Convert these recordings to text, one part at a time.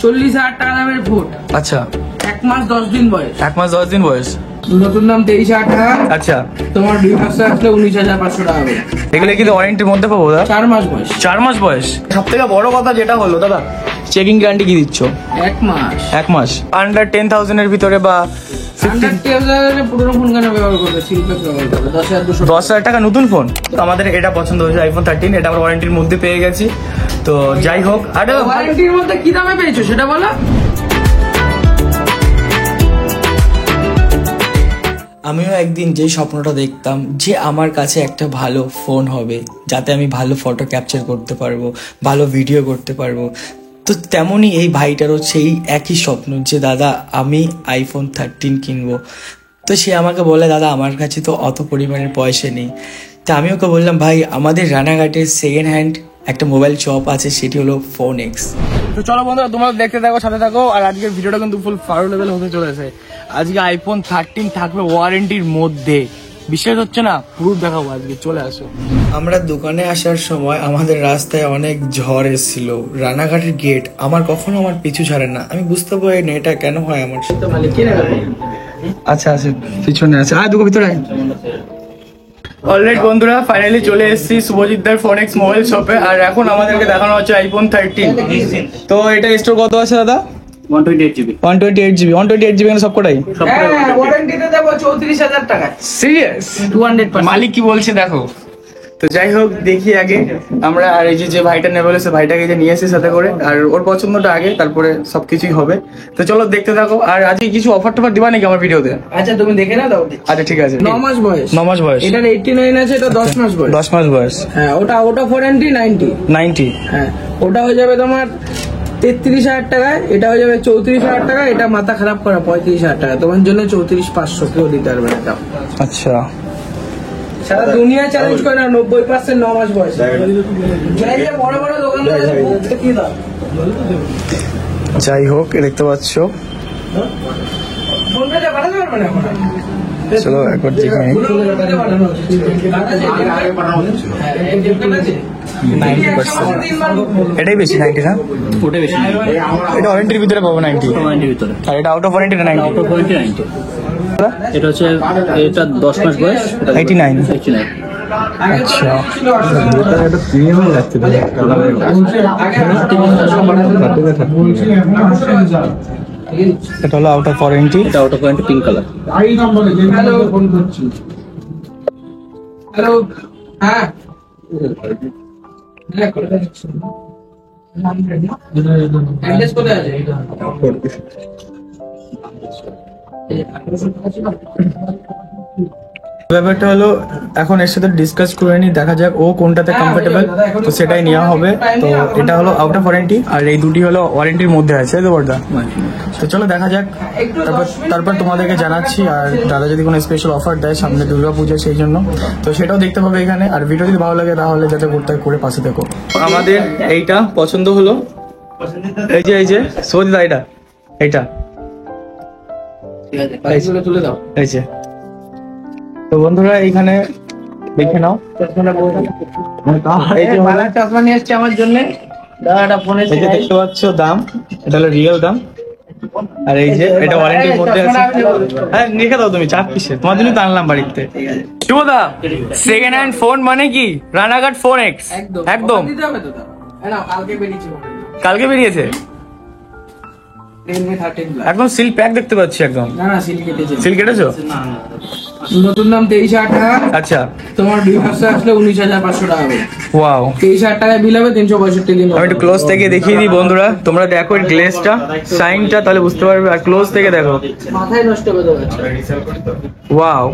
40,000 টাকা দামের ফোন। আচ্ছা 1 মাস 10 দিন বয়স। 1 মাস 10 দিন বয়স। নতুন দাম 23,000 টাকা। আচ্ছা তোমার 2 মাসে আসলে 19,500 টাকা হবে। এগুলো কি ওয়ারেন্টির মধ্যে পাবো দাদা? 4 মাস বয়স। 4 মাস বয়স। সব থেকে বড় কথা যেটা হলো দাদা, চেকিং গ্যারান্টি কি দিচ্ছ? 1 মাস। 1 মাস। আন্ডার 10,000 এর ভিতরে বা 10,000 পুরনো ফোন কেন ব্যবহার করবে? সিলপ্যাক ব্যবহার করবে। 10,000 টাকা নতুন ফোন। তো আমাদের এটা পছন্দ হয়েছে আইফোন 13, এটা আমরা ওয়ারেন্টির মধ্যে পেয়ে গেছি। তো যাই হোক, আর ওয়ারেন্টির মধ্যে কি দামে পেয়েছো সেটা বলো। আমিও একদিন যে স্বপ্নটা দেখতাম যে আমার কাছে একটা ভালো ফোন হবে, যাতে আমি ভালো ফটো ক্যাপচার করতে পারবো, ভালো ভিডিও করতে পারবো, তো তেমনই এই ভাইটারও সেই একই স্বপ্ন যে দাদা আমি আইফোন 13 কিনবো। তো সে আমাকে বলে দাদা আমার কাছে তো অত পরিমাণের পয়সা নেই। তো আমি ওকে বললাম ভাই আমাদের রানাঘাটের সেকেন্ড হ্যান্ড একটা মোবাইল শপ আছে, সেটি হলো ফোনএক্স। তো চলো বন্ধুরা তোমরা দেখতে থাকো, সাথে থাকো। আর আজকের ভিডিওটা কিন্তু ফুল ফারো লেভেল হতে চলেছে। আজকে আইফোন 13 থাকবে ওয়ারেন্টির মধ্যে। বিশ্বাস হচ্ছে না? প্রুফ দেখাবো আজকে, চলে আসো। আমরা দোকানে আসার সময় আমাদের রাস্তায় অনেক ঝড় এসেছিল। রানাঘাটের গেট আমার কখনো আমার পিছু ছাড়ে না, আমি বুঝতে পারি না এটা কেন হয় আমার সাথে। আচ্ছা আচ্ছা পিছনে আছে, দুটো ভিতরে। অলরাইট বন্ধুরা, ফাইনালি চলে এসেছি শুভজিৎদার ফোনএক্স মোবাইল শপে। আর এখন আমাদেরকে দেখানো হচ্ছে আইফোন 13। তো এটা স্টোর কত আছে দাদা? 128GB 128GB সব কটাই? ওয়ারেন্টিতে দেবো 34,000 টাকা। সিরিয়াস? 200%। মালিক কি বলছে দেখো। তো যাই হোক, দেখি আগে আমরা। আর এই যে ভাইটা নেবে বলেছে, ভাইটাকে যে নিয়ে এসেছি সাথে করে, আর ওর পছন্দটা আগে, তারপরে সবকিছুই হবে। তো চলো দেখতে থাকো। আর আজকে কিছু অফার টফার দিবা নাকি আমার ভিডিওতে? আচ্ছা তুমি দেখে না দাও। আচ্ছা ঠিক আছে। 9 মাস বয়স। 9 মাস বয়স। এটার 89 আছে, এটা 10 মাস বয়স। 10 মাস বয়স। হ্যাঁ ওটা ওয়ারেন্টি 90। হ্যাঁ ওটা হয়ে যাবে তোমার 33,000 টাকায়, এটা হয়ে যাবে 34,000 টাকা। এটা মাথা খারাপ করা 35,000 টাকা, তোমার জন্য 34,500 কেউ দিতে পারবে না। আচ্ছা সারা দুনিয়া চ্যালেঞ্জ করে না, 90% 9 মাস বয়স। বড় বড় দোকানদার কি দাও। যাই হোক, দেখতে পাচ্ছ। ফোনটা বাড়াতে পারবে না। চলো একবার দেখে নিই। 90%। এটাই বেশি 90 না? ওটা বেশি। এটা ওয়ারেন্টির ভিতরে পাবো 90। ওয়ারেন্টির ভিতরে। আর এটা out of warranty 90। Out of warranty 90। এটা হচ্ছে, এটা 10 মাস বয়স, 89। আচ্ছা এটা প্রিমিয়াম লাগছে। এটা হলো আউট অফ ওয়ারেন্টি। এটা out of warranty, pink colour. Hello হ্যাঁ অ্যাড্রেস কোথায় আছে? ব্যাপারটা হলো এখন এর সাথে ডিসকাস করে নি, দেখা যাক ও কোনটাতে কমফোর্টেবল, তো সেটাই নেওয়া হবে। তো এটা হলো আউট অফ ওয়ারেন্টি, আর এই দুটি হলো ওয়ারেন্টির মধ্যে আছে। তো বড়দা, তো চলো দেখা যাক। তারপর তোমাদেরকে জানাচ্ছি। আর দাদা যদি কোনো স্পেশাল অফার দেয় সামনে দুর্গাপূজা, সেই জন্য তো সেটাও দেখতে পাবে এখানে। আর ভিডিও যদি ভালো লাগে তাহলে যাতে করতে করে পাশে দেখো। আমাদের এইটা পছন্দ হলো, এই যে সৌদিদা, এইটা তুলে দাও। এই যে। তো বন্ধুরা এইখানে দেখে নাও, এই যে মালা চশমা নিয়ে এসছে আমার জন্য। দাদাটা ফোনে এই যে দেখতে পাচ্ছ দাম, এটা হলো রিয়েল দাম। আর এই যে এটা ওয়ারেন্টির মধ্যে আছে। হ্যাঁ লিখে দাও তুমি, চাপ কিসে, তোমার জন্য তো আনলাম বাড়িতে। শুভদা, সেকেন্ড হ্যান্ড ফোন মানে কি রানাঘাট ফোনএক্স। একদম কালকে বেরিয়েছে। একদম সিল প্যাক দেখতে পাচ্ছি একদম। না সিল কেটেছে। সিল কেটেছো? নতুন দাম 23,000 টাকা। আচ্ছা তোমার 2 মাসে আসলে 19,500 টাকা হবে। ওয়াও, 23,000 টাকায় বিল হবে, 365 দিন। আমি একটু ক্লোজ থেকে দেখিয়ে দিই বন্ধুরা, তোমরা দেখো এর গ্লেজটা, সাইনটা, তাহলে বুঝতে পারবে। আর ক্লোজ থেকে দেখো, মাথায় নষ্ট করে দেবে। ওয়াও।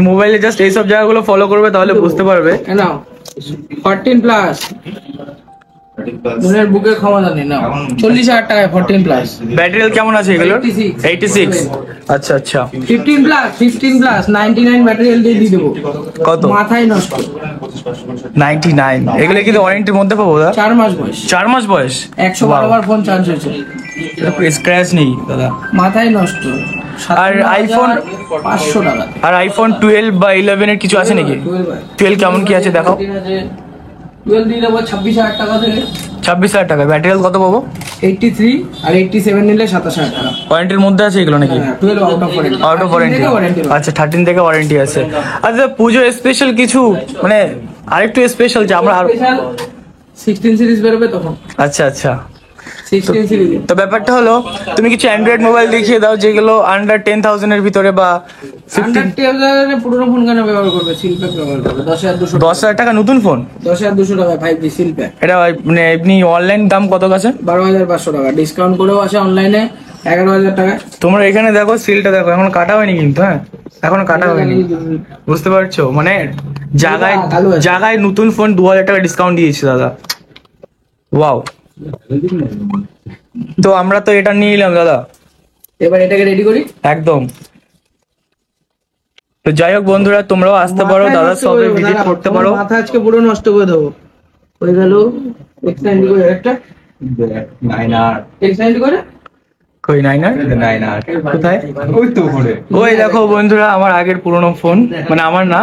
মোবাইলে জাস্ট এইসব জায়গাগুলো ফলো করবে তাহলে বুঝতে পারবে। নাও 14 প্লাস, মনের বুকে ক্ষমতা নেই। না 40,000 টাকায় 14 প্লাস। ব্যাটারি কেমন আছে এগুলো? 86। আচ্ছা আচ্ছা। 15 প্লাস 99 ব্যাটারি দিয়ে দিয়ে দেবো। কত? মাথায় নষ্ট। 99। এগুলো কিন্তু ওয়ারেন্টির মধ্যে পাবো দাদা? 4 মাস বয়স। 4 মাস বয়স। 112 বার ফোন চার্জ হয়েছে। স্ক্র্যাচ নেই দাদা? মাথায় নষ্ট। আর আইফোন 500 টাকা। আর আইফোন 12 বা 11 এর কিছু আছে নাকি? 12 কেমন কি আছে দেখাও। টুয়েলভ দিয়ে দেবো 26,000 টাকা থেকে। 26,000 টাকা। ব্যাটারি হেলথ কত পাবো? 83 আর 87 নিলে 27,000 টাকা। ওয়ারেন্টির মধ্যে আছে এগুলো নাকি? 12 out of warranty. Out of warranty. আচ্ছা 13 থেকে ওয়ারেন্টি আছে। আচ্ছা পুজো স্পেশাল কিছু মানে আরেকটু স্পেশাল যে আমরা 16 সিরিজ বেরোবে তখন। আচ্ছা আচ্ছা। 16 সিরিজ। তো ব্যাপারটা হলো তুমি কিছু অ্যান্ড্রয়েড মোবাইল দেখিয়ে দাও যেগুলো আন্ডার 10,000 এর ভিতরে বা 15,000 এর পুরনো ফোন কেন ব্যবহার করবে? সিলপ্যাক ব্যবহার করবে। 10,200। 10,000 টাকা নতুন ফোন? 10,200 টাকা 5G সিলপ্যাক। এটা মানে এমনি অনলাইন দাম কত কাছে? 12,500 টাকা। ডিসকাউন্ট করেও আছে অনলাইনে 11,000 টাকা। তোমরা এখানে দেখো সিলটা দেখো, এখন কাটা হয়নি কিন্তু। হ্যাঁ এখনো কাটা হয়নি, বুঝতে পারছো? মানে জায়গায় জায়গায় নতুন ফোন 2,000 টাকা ডিসকাউন্ট দিয়েছে দাদা। ওয়াও। তো আমরা তো এটা নিয়ে নিলাম দাদা, এবার এটাকে রেডি করি। একদম। তো যাই হোক বন্ধুরা, তোমরাও আসতে পারো দাদা সবে ভিজিট করতে পারো। মাথা আজকে পুরো নষ্ট করে দেবো। হয়ে গেল এক্সটেন্ড করে একটা 9R এক্সটেন্ড করে। কই 9R? 9R কোথায়? ওই তো ওখানে। ওই দেখো বন্ধুরা আমার আগের পুরনো ফোন, মানে আমার না,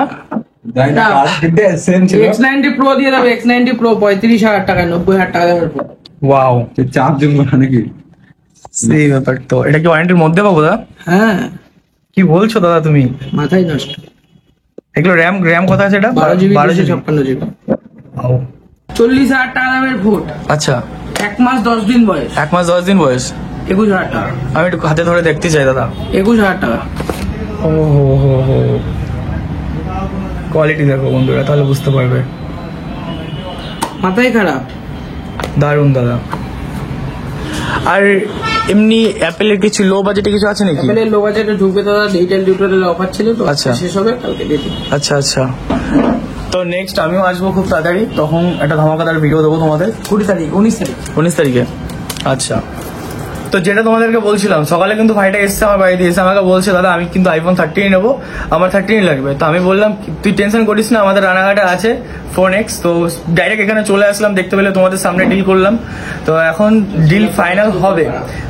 সেম ছিল। X90 Pro দিয়ে দেবে। X90 Pro 35,000 টাকা, 90,000 টাকা দামের ফোন। ওয়াও চাপ জমবে নাকি? সেই ব্যাপার। তো এটা কি ওয়ারেন্টির মধ্যে পাবো দাদা? হ্যাঁ, কি বলছো দাদা তুমি? মাথায় নষ্ট। এগুলো র্যাম র্যাম কত আছে এটা? 12GB 12GB। 256GB। ও 40,000 টাকা দামের ফোন। আচ্ছা, 1 মাস 10 দিন বয়স। 1 মাস 10 দিন বয়স। 21,000 টাকা। আমি একটু হাতে ধরে দেখতে চাই দাদা। 21,000 টাকা। ও হো হো হো, কোয়ালিটি দেখো বন্ধুরা তাহলে বুঝতে পারবে। মাথায় খারাপ। দারুন দাদা। আর এমনি অ্যাপেলের কিছু লো বাজেটে কিছু আছে নাকি? অ্যাপেলের লো বাজেটে ঢুকবে দাদা, ডিজিটাল টিউটোরিয়াল অফার ছিল তো, আচ্ছা। শেষ হবে কালকে দেখি। আচ্ছা আচ্ছা। তো নেক্সট আমিও আসবো খুব তাড়াতাড়ি, তখন একটা ধামাকাদার ভিডিও দেবো তোমাদের। 20 তারিখ 19 তারিখ 19 তারিখে। আচ্ছা। তো যেটা তোমাদেরকে বলছিলাম, সকালে কিন্তু ভাইটা এসছে আমার বাড়িতে, এসে আমাকে বলছে দাদা আমি কিন্তু আইফোন 13 নেবো, আমার 13 লাগবে। তো আমি বললাম তুই টেনশন করিস না, আমাদের রানাঘাটে আছে ফোন এক্স। তো ডাইরেক্ট এখানে চলে আসলাম, দেখতে পেলে তোমাদের সামনে ডিল করলাম। তো এখন ডিল ফাইনাল হবে।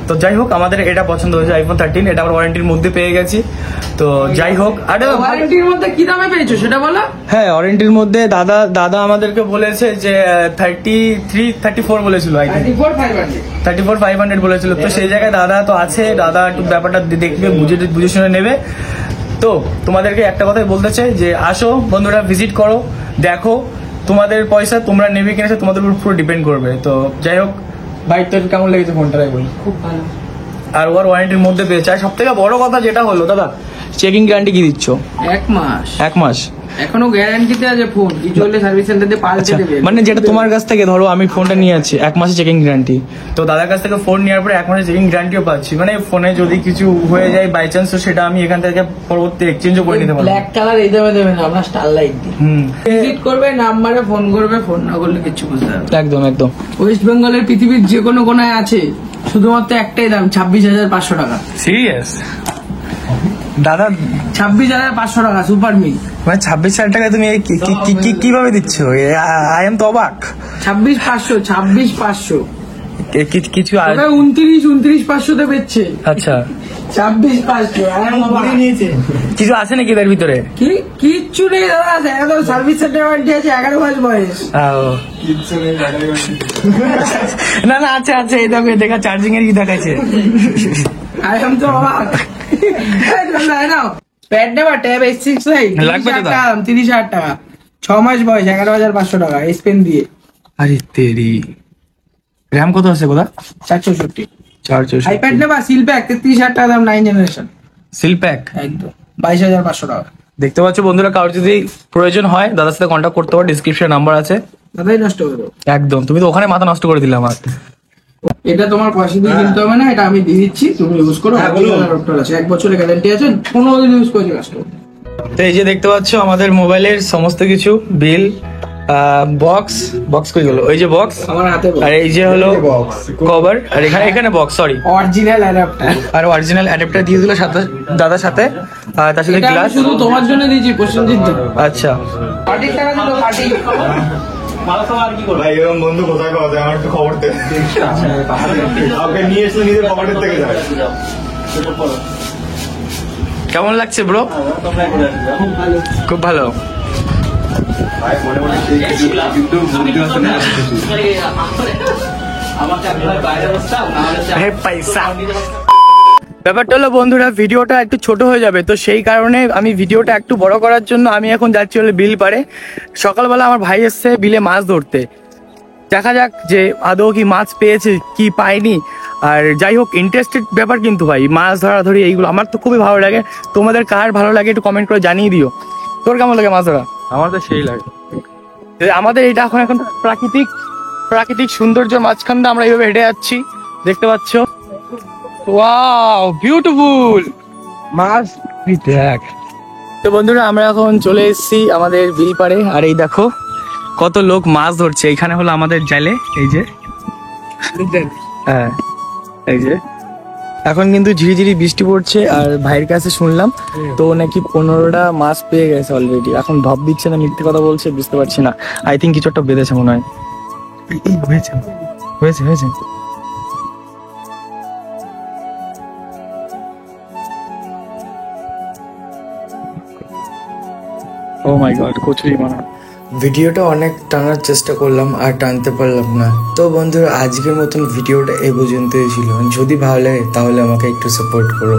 তো যাই হোক আমাদের এটা পছন্দ হয়েছে আইফোন 13, এটা আমার ওয়ারেন্টির মধ্যে পেয়ে গেছি। তো যাই হোক। আর ওয়ারেন্টির মধ্যে কি দামে পেয়েছো সেটা বলো। হ্যাঁ ওয়ারেন্টির মধ্যে দাদা আমাদেরকে বলেছে যে 34 বলেছিল, 34,500 বলেছিল। তো সেই জায়গায় দাদা তো আছে, দাদা একটু ব্যাপারটা দেখবে, বুঝে শুনে নেবে। তো তোমাদেরকে একটা কথাই বলতে চাই যে আসো বন্ধুরা, ভিজিট করো, দেখো, তোমাদের পয়সা তোমরা নেবে কিনা সে তোমাদের উপর পুরো ডিপেন্ড করবে। তো যাই হোক ভাই, তোর কেমন লেগেছে ফোনটা বলি? খুব ভালো। আর ওর ওয়ারেন্টির মধ্যে পেয়েছে। আর সব থেকে বড় কথা যেটা হলো দাদা, চেকিং গ্যারান্টি কি দিচ্ছ? 1 মাস। 1 মাস এখনো গ্যারান্টিতে আছে ফোন, কিছু হলে সার্ভিস সেন্টার দিয়ে পাল্টে দেবে। মানে যেটা তোমার কাছ থেকে ধরো আমি ফোনটা নিয়ে আছি 1 মাসের চেকিং গ্যারান্টি, তো দাদার কাছ থেকে ফোন নেওয়ার পরে 1 মাসের চেকিং গ্যারান্টিও পাচ্ছি। মানে ফোনে যদি কিছু হয়ে যায় বাই চান্স, তো সেটা আমি এখান থেকে পরবর্তী এক্সচেঞ্জও করে নিতে পারবো। ব্ল্যাক কালার এই দামে দেবে না, আমরা স্টারলাইট দিই। ভিজিট করবে, নাম্বারে ফোন করবে, ফোন না করলে কিছু বুঝতে হবে। একদম একদম। ওয়েস্ট বেঙ্গলের পৃথিবীর যে কোনো কোনায় আছে, শুধুমাত্র একটাই দাম, 26,500 টাকা। সিরিয়াস দাদা? 26,500 টাকা সুপার মিল। মানে 26,000 টাকা তুমি কিভাবে দিচ্ছ? আই এম তো অবাক। 26,500 কিছু 29,500 বেচছে। আচ্ছা 26,500 নিয়েছে। কিছু আছে নাকি এর ভিতরে? কিচ্ছু নেই দাদা, একদম সার্ভিস সেন্টার ওয়ারেন্টি আছে, 11 মাস বয়স। না না আছে আছে, এই দেখো দেখা চার্জিং এর কি দেখাচ্ছে। আমি তো অবাক। প্যাড নেবা, ট্যাব S6 লাগবে তো দাদা? 30,000 টাকা, 6 মাস বয়স, 11,500 টাকা এস পেন দিয়ে। আরে তেরি, র্যাম কত আছে কোথা? 464। 464। আইপ্যাড নেবা সিল প্যাক, 33,000 টাকা দাম, 9 জেনারেশন সিল প্যাক একদম, 22,500 টাকা। দেখতে পাচ্ছ বন্ধুরা, কারোর যদি প্রয়োজন হয় দাদার সাথে কন্ট্যাক্ট করতে পারো, ডিসক্রিপশনে নাম্বার আছে। দাদাই নষ্ট করে দেবো একদম, তুমি তো ওখানে মাথা নষ্ট করে দিলে আমার। এটা তোমার পয়সা দিয়ে কিনতে হবে না, এটা আমি দিয়ে দিচ্ছি, তুমি ইউজ করো। 1 বছরের গ্যারান্টি আছে, 15 দিন ইউজ করে কাস্টমার। তো এই যে দেখতে পাচ্ছ আমাদের মোবাইলের সমস্ত কিছু বিল, বক্স কই গেল? ওই যে বক্স, আমার হাতে আর এই যে হলো কভার, আর এখানে বক্স, সরি অরিজিনাল অ্যাডাপ্টার। আর অরিজিনাল অ্যাডাপ্টার দিয়ে দিল দাদার সাথে, আর তার সাথে এটা আমি গ্লাস। শুধু তোমার জন্য দিয়েছি, প্রসেনজিৎ দা। আচ্ছা পার্টির টাকা দিল, পার্টি। ভাই এরকম বন্ধু কোথায় পাওয়া যায়? আমার একটু খবর দে। ওকে নিয়ে এসে নিজের পকেটের থেকে যায়। কেমন লাগছে ব্রো? খুব ভালো। ভাই মনে মনে সেই কিন্তু বুঝতে পারছেন না ব্যাপারটা হলো বন্ধুরা, ভিডিওটা একটু ছোট হয়ে যাবে, তো সেই কারণে আমি ভিডিওটা একটু বড় করার জন্য আমি এখন যাচ্ছি হলো বিল পারে। সকালবেলা আমার ভাই এসছে বিলে মাছ ধরতে, দেখা যাক যে আদৌ কি মাছ পেয়েছে কি পায়নি। আর যাই হোক, ইন্টারেস্টেড ব্যাপার কিন্তু ভাই, মাছ ধরাধরি এইগুলো আমার তো খুবই ভালো লাগে। তোমাদের কার ভালো লাগে একটু কমেন্ট করে জানিয়ে দিও। তোর কেমন লাগে মাছ ধরা? আমার তো সেই লাগে। আমাদের এটা এখন প্রাকৃতিক সৌন্দর্যের মাঝখানটা আমরা এইভাবে হেঁটে যাচ্ছি, দেখতে পাচ্ছ। ওয়াও, বিউটিফুল মাছ দেখ। তো বন্ধুরা, আমরা এখন চলে এসেছি আমাদের বিল পাড়ে, আর এই দেখো কত লোক মাছ ধরছে। এখানে হলো আমাদের জালে, এই যে, হ্যাঁ এই যে এখন কিন্তু ঝিরিঝিরি বৃষ্টি পড়ছে। আর ভাইয়ের কাছে শুনলাম তো নাকি 15টা মাছ পেয়ে গেছে অলরেডি। এখন ঢপ দিচ্ছে না মিথ্যে কথা বলছে বুঝতে পারছি না। আই থিঙ্ক কিছু একটা বেঁধেছে মনে হয়। হয়েছে হয়েছে হয়েছে ও মাই গড, কচুরি মানা। ভিডিওটা অনেক টানার চেষ্টা করলাম আর টানতে পারলাম না। তো বন্ধুরা, আজকের মতন ভিডিওটা এই পর্যন্তই ছিল। যদি ভালো লাগে তাহলে আমাকে একটু সাপোর্ট করো।